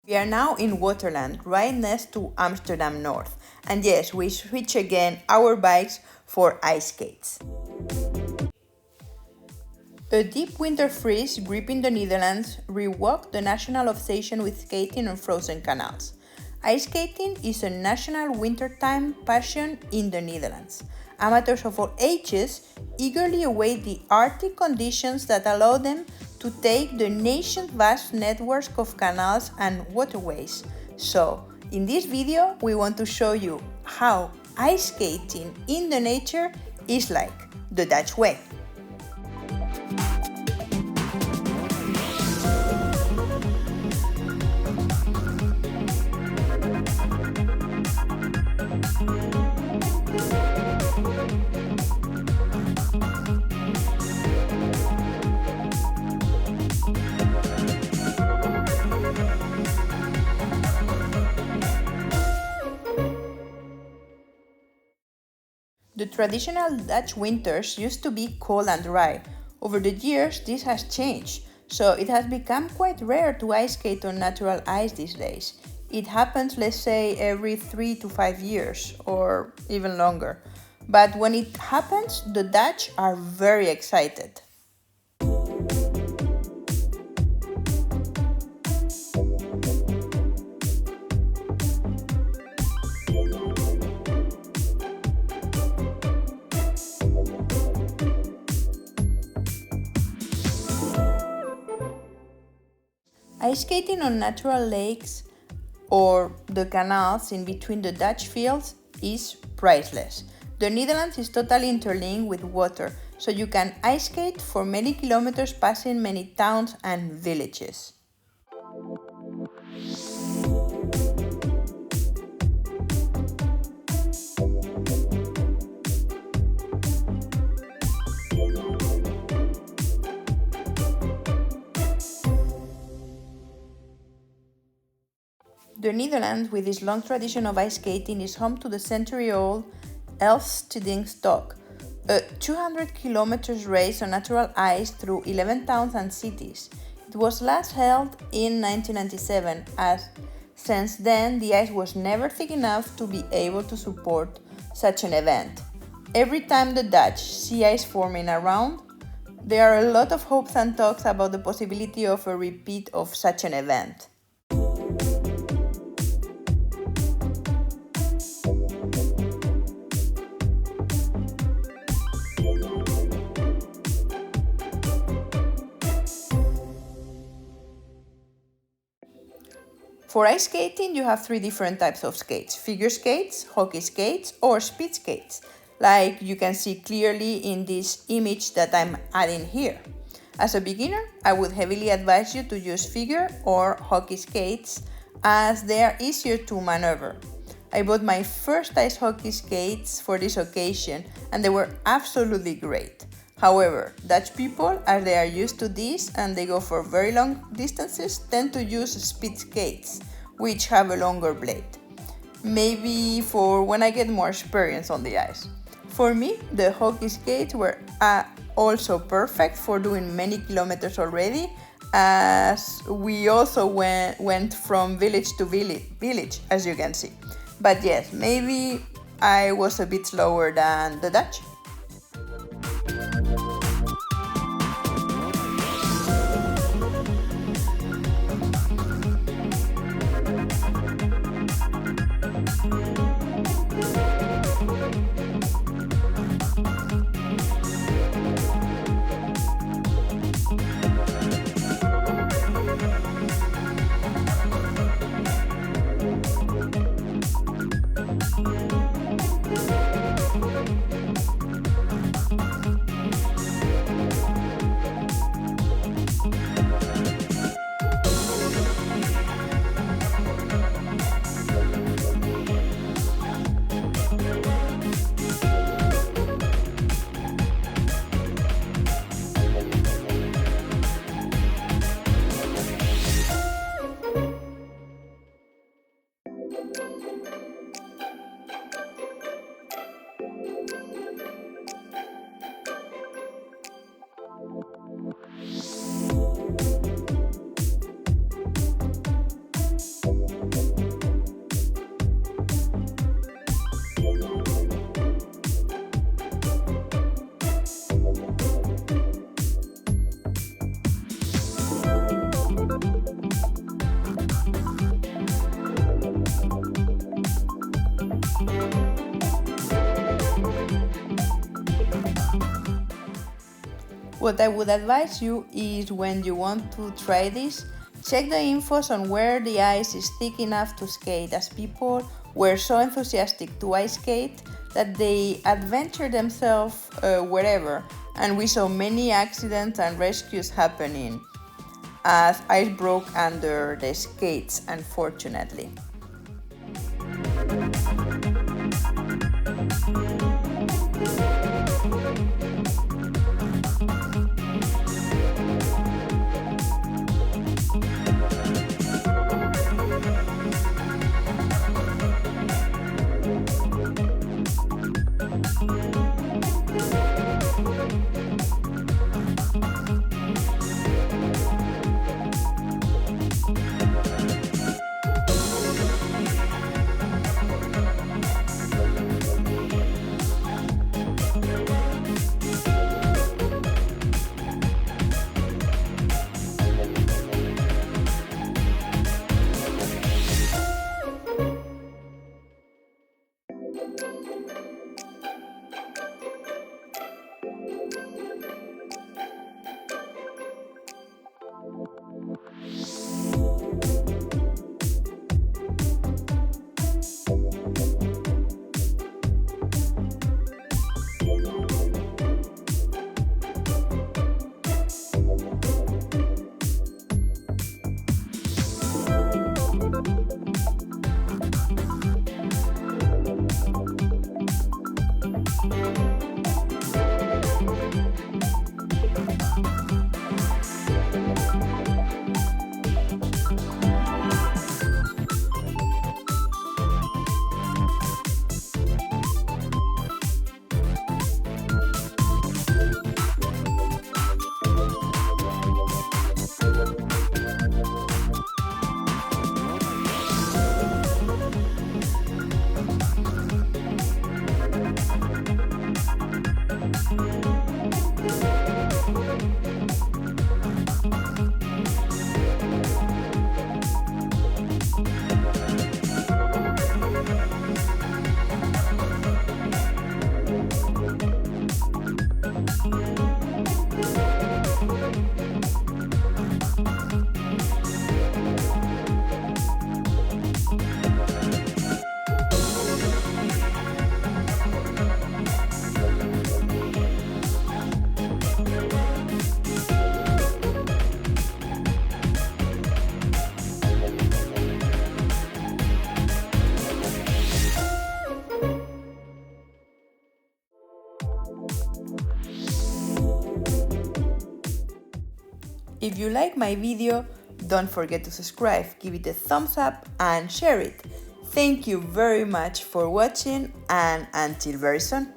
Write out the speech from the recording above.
We are now in Waterland, right next to Amsterdam North. And yes, we switch again our bikes for ice skates. A deep winter freeze gripping the Netherlands revoked the national obsession with skating on frozen canals. Ice skating is a national wintertime passion in the Netherlands. Amateurs of all ages eagerly await the Arctic conditions that allow them to take the nation's vast networks of canals and waterways. So, in this video, we want to show you how ice skating in the nature is like the Dutch way. The traditional Dutch winters used to be cold and dry. Over the years, this has changed, so it has become quite rare to ice skate on natural ice these days. It happens, let's say, every 3 to 5 years, or even longer. But when it happens, the Dutch are very excited. Ice skating on natural lakes or the canals in between the Dutch fields is priceless. The Netherlands is totally interlinked with water, so you can ice skate for many kilometers passing many towns and villages. The Netherlands, with its long tradition of ice skating, is home to the century-old Elfstedentocht, a 200 kilometers race on natural ice through 11 towns and cities. It was last held in 1997, as since then the ice was never thick enough to be able to support such an event. Every time the Dutch see ice forming around, there are a lot of hopes and talks about the possibility of a repeat of such an event. For ice skating, you have 3 different types of skates: figure skates, hockey skates, or speed skates, like you can see clearly in this image that I'm adding here. As a beginner, I would heavily advise you to use figure or hockey skates, as they are easier to maneuver. I bought my first ice hockey skates for this occasion, and they were absolutely great. However, Dutch people, as they are used to this and they go for very long distances, tend to use speed skates, which have a longer blade. Maybe for when I get more experience on the ice. For me, the hockey skates were also perfect for doing many kilometers already, as we also went from village to village, as you can see. But yes, maybe I was a bit slower than the Dutch. What I would advise you is when you want to try this, check the infos on where the ice is thick enough to skate, as people were so enthusiastic to ice skate that they adventured themselves wherever, and we saw many accidents and rescues happening as ice broke under the skates, unfortunately. If you like my video, don't forget to subscribe, give it a thumbs up and share it. Thank you very much for watching, and until very soon.